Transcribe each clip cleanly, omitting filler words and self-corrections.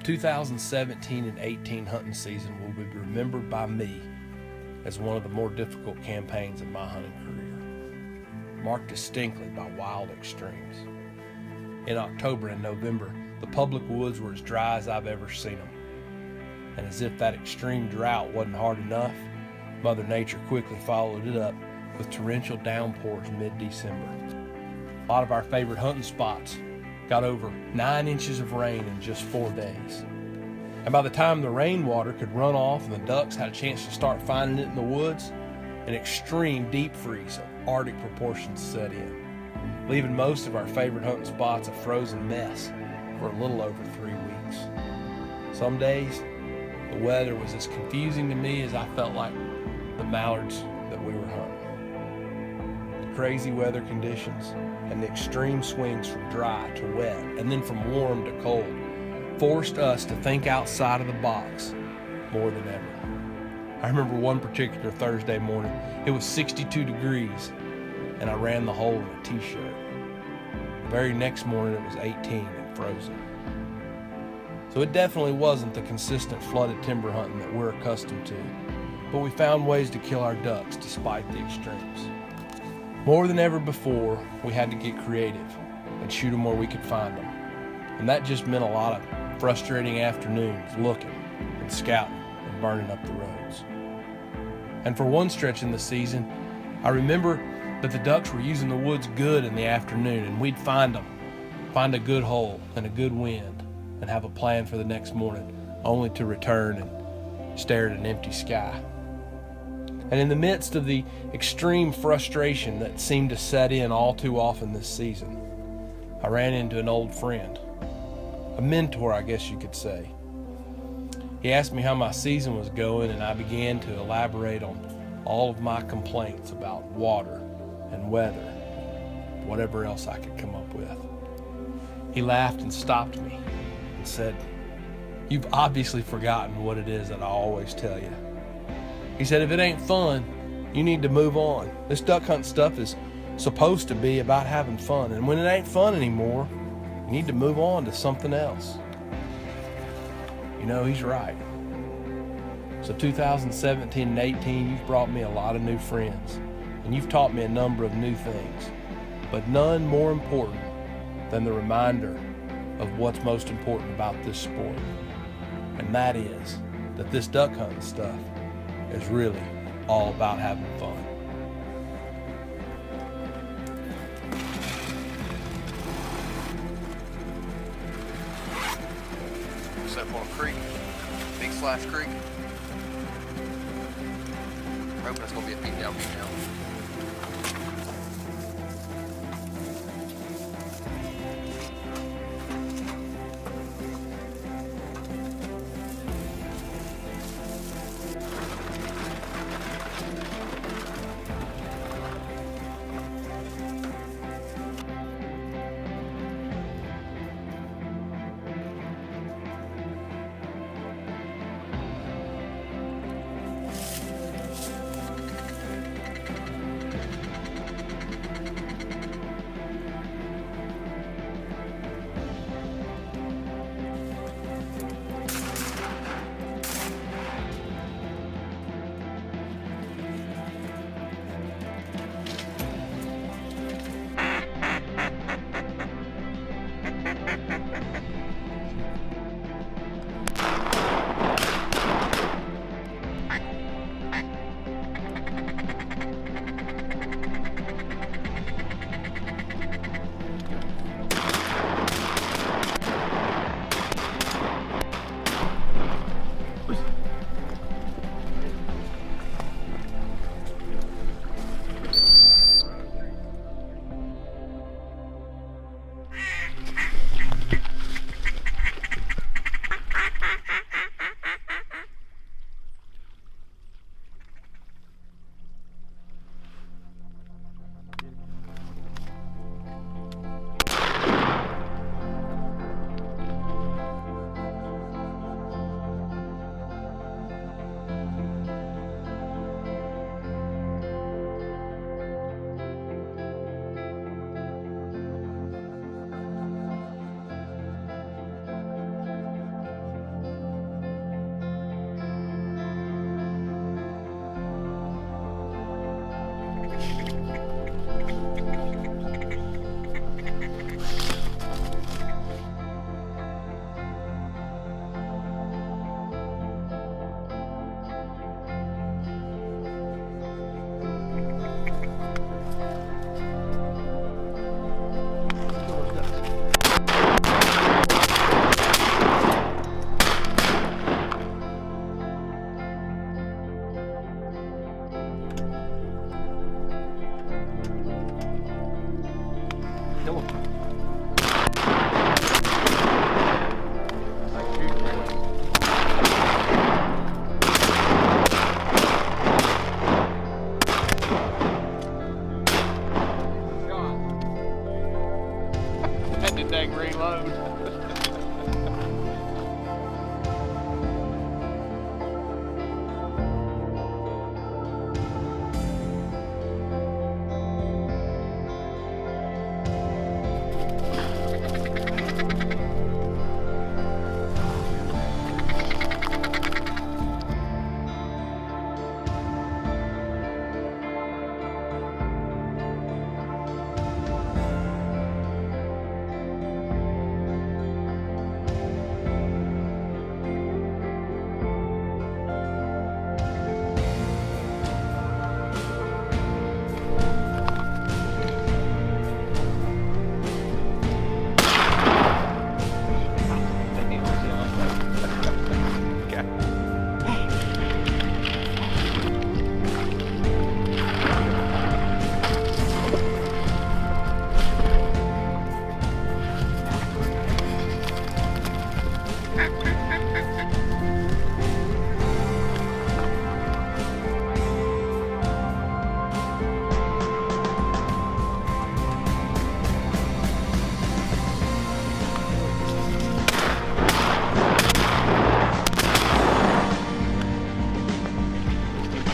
2017 and 18 hunting season will be remembered by me as one of the more difficult campaigns of my hunting career, marked distinctly by wild extremes. In October and November, the public woods were as dry as I've ever seen them. And as if that extreme drought wasn't hard enough, Mother Nature quickly followed it up with torrential downpours mid-December. A lot of our favorite hunting spots got over 9 inches of rain in just 4 days. And by the time the rainwater could run off and the ducks had a chance to start finding it in the woods, an extreme deep freeze of Arctic proportions set in, leaving most of our favorite hunting spots a frozen mess for a little over 3 weeks. Some days, the weather was as confusing to me as I felt like the mallards that we were hunting. The crazy weather conditions and the extreme swings from dry to wet and then from warm to cold forced us to think outside of the box more than ever. I remember one particular Thursday morning, it was 62 degrees and I ran the hole in a t-shirt. The very next morning it was 18 and frozen. So it definitely wasn't the consistent flooded timber hunting that we're accustomed to, but we found ways to kill our ducks despite the extremes. More than ever before, we had to get creative and shoot them where we could find them. And that just meant a lot of frustrating afternoons looking and scouting and burning up the roads. And for one stretch in the season, I remember that the ducks were using the woods good in the afternoon, and we'd find a good hole and a good wind, and have a plan for the next morning, only to return and stare at an empty sky. And in the midst of the extreme frustration that seemed to set in all too often this season, I ran into an old friend, a mentor, I guess you could say. He asked me how my season was going, and I began to elaborate on all of my complaints about water and weather, whatever else I could come up with. He laughed and stopped me and said, "You've obviously forgotten what it is that I always tell you." He said, "If it ain't fun, you need to move on. This duck hunt stuff is supposed to be about having fun, and when it ain't fun anymore, you need to move on to something else." You know, he's right. So 2017 and 18, you've brought me a lot of new friends, and you've taught me a number of new things, but none more important than the reminder of what's most important about this sport, and that is that this duck hunting stuff is really all about having fun. Set up on a creek, big slash creek. We're hoping it's gonna be a beat down.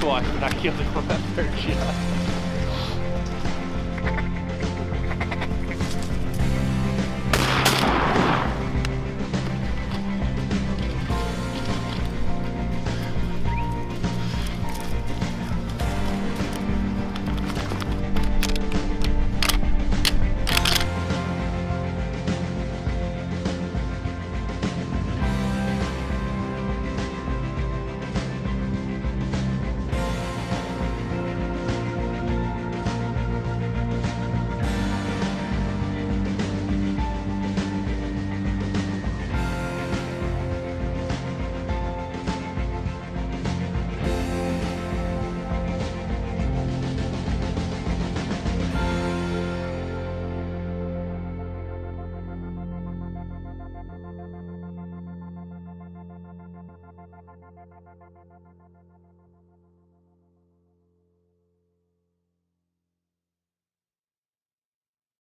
twice, and I killed him from that third shot.